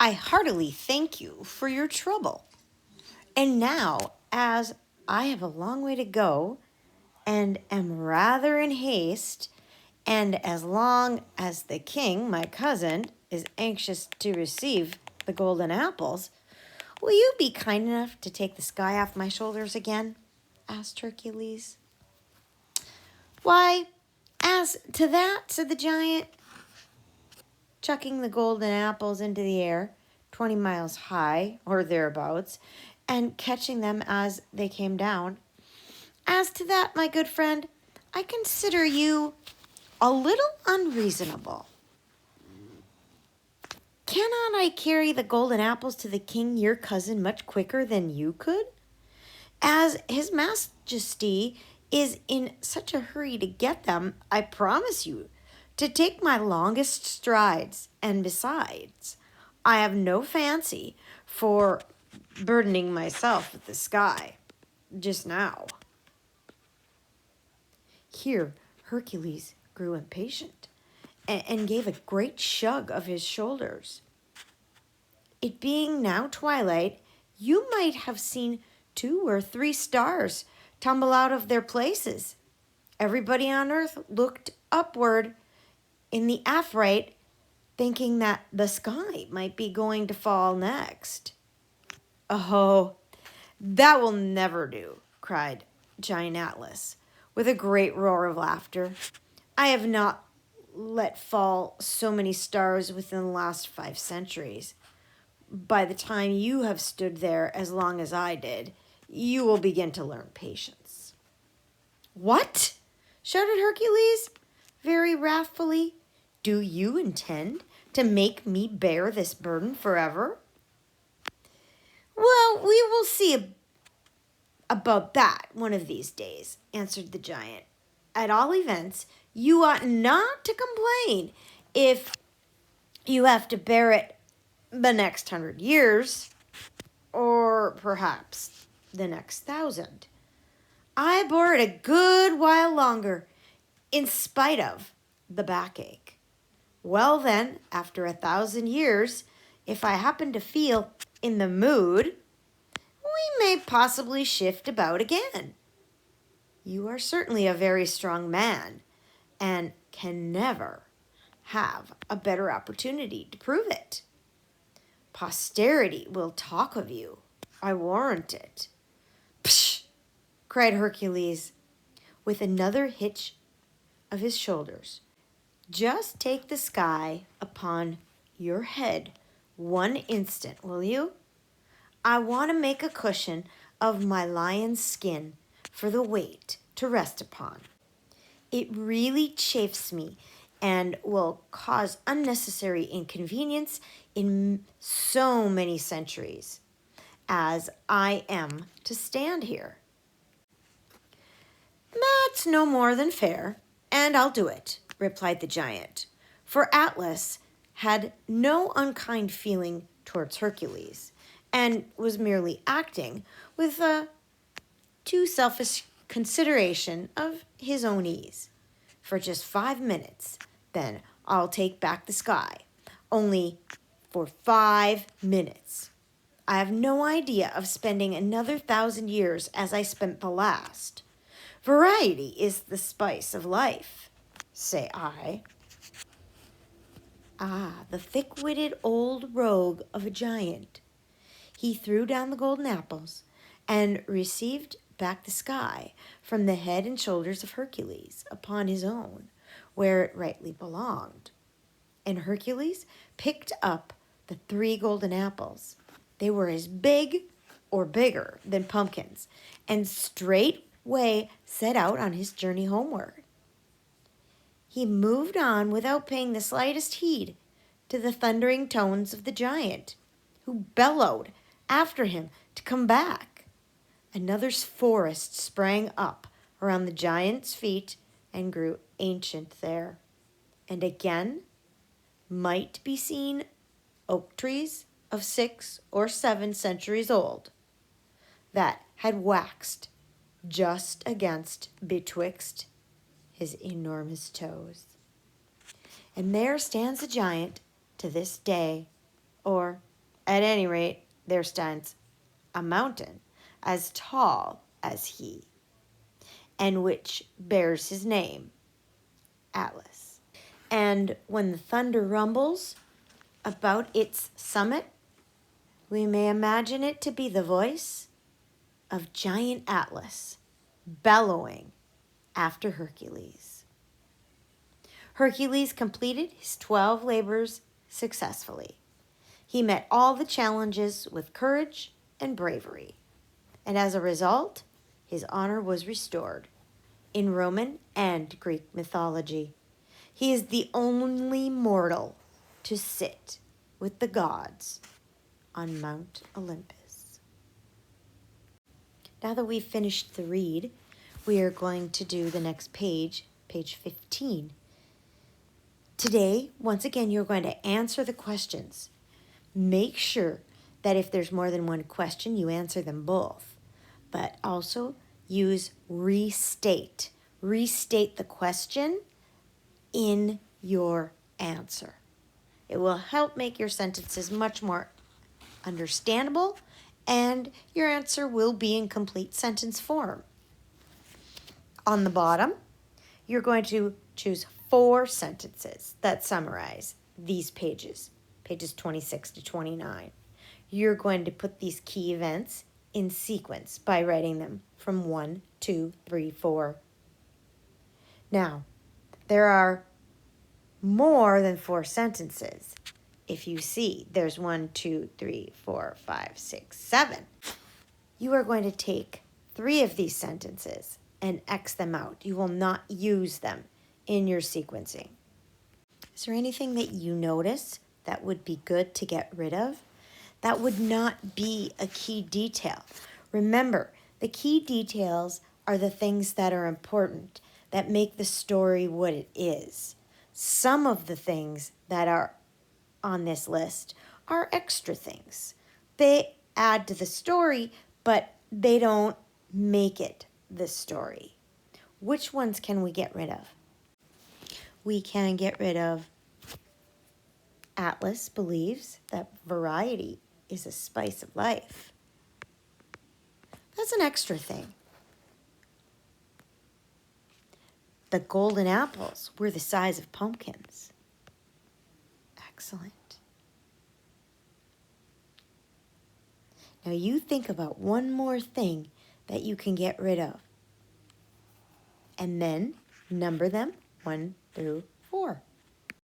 I heartily thank you for your trouble. And now, as I have a long way to go and am rather in haste, and as long as the king, my cousin, is anxious to receive the golden apples, will you be kind enough to take the sky off my shoulders again? Asked Hercules. Why, as to that, said the giant, chucking the golden apples into the air, 20 miles high, or thereabouts, and catching them as they came down. As to that, my good friend, I consider you a little unreasonable. Cannot I carry the golden apples to the king, your cousin, much quicker than you could? As his majesty is in such a hurry to get them, I promise you to take my longest strides, and besides, I have no fancy for burdening myself with the sky just now. Here Hercules grew impatient and gave a great shrug of his shoulders. It being now twilight, you might have seen 2 or 3 stars tumble out of their places. Everybody on earth looked upward in the afright, thinking that the sky might be going to fall next. Oh, that will never do, cried Giant Atlas, with a great roar of laughter. I have not let fall so many stars within the last 5 centuries. By the time you have stood there as long as I did, you will begin to learn patience. What? Shouted Hercules, very wrathfully. Do you intend to make me bear this burden forever? Well, we will see about that one of these days, answered the giant. At all events, you ought not to complain if you have to bear it the next 100 years, or perhaps the next 1,000. I bore it a good while longer, in spite of the backache. Well then, after 1,000 years, if I happen to feel in the mood, we may possibly shift about again. You are certainly a very strong man, and can never have a better opportunity to prove it. Posterity will talk of you, I warrant it. Psh! Cried Hercules, with another hitch of his shoulders. Just take the sky upon your head one instant, will you? I want to make a cushion of my lion's skin for the weight to rest upon. It really chafes me and will cause unnecessary inconvenience in so many centuries as I am to stand here. That's no more than fair, and I'll do it, replied the giant, for Atlas had no unkind feeling towards Hercules, and was merely acting with a too selfish consideration of his own ease. For just 5 minutes, then I'll take back the sky, only for 5 minutes. I have no idea of spending another 1,000 years as I spent the last. Variety is the spice of life, say I. Ah, the thick-witted old rogue of a giant. He threw down the golden apples and received back the sky from the head and shoulders of Hercules upon his own, where it rightly belonged. And Hercules picked up the 3 golden apples. They were as big or bigger than pumpkins, and straightway set out on his journey homeward. He moved on without paying the slightest heed to the thundering tones of the giant, who bellowed after him to come back. Another forest sprang up around the giant's feet and grew ancient there. And again might be seen oak trees of 6 or 7 centuries old, that had waxed just against betwixt his enormous toes. And there stands the giant to this day, or At any rate, there stands a mountain as tall as he, and which bears his name, Atlas. And when the thunder rumbles about its summit, we may imagine it to be the voice of giant Atlas bellowing after Hercules. Hercules completed his 12 labors successfully. He met all the challenges with courage and bravery, and as a result, his honor was restored in Roman and Greek mythology. He is the only mortal to sit with the gods on Mount Olympus. Now that we've finished the read, we are going to do the next page, page 15. Today, once again, you're going to answer the questions. Make sure that if there's more than one question, you answer them both. But also use restate. Restate the question in your answer. It will help make your sentences much more understandable, and your answer will be in complete sentence form. On the bottom, you're going to choose 4 sentences that summarize these pages, pages 26 to 29. You're going to put these key events in sequence by writing them from 1, 2, 3, 4. Now, there are more than 4 sentences. If you see, there's 1, 2, 3, 4, 5, 6, 7. You are going to take 3 of these sentences and X them out. You will not use them in your sequencing. Is there anything that you notice that would be good to get rid of? That would not be a key detail. Remember, the key details are the things that are important, that make the story what it is. Some of the things that are on this list are extra things. They add to the story, but they don't make it the story. Which ones can we get rid of? We can get rid of Atlas believes that variety is a spice of life. That's an extra thing. The golden apples were the size of pumpkins. Excellent. Now you think about one more thing that you can get rid of. And then number them 1 through 4.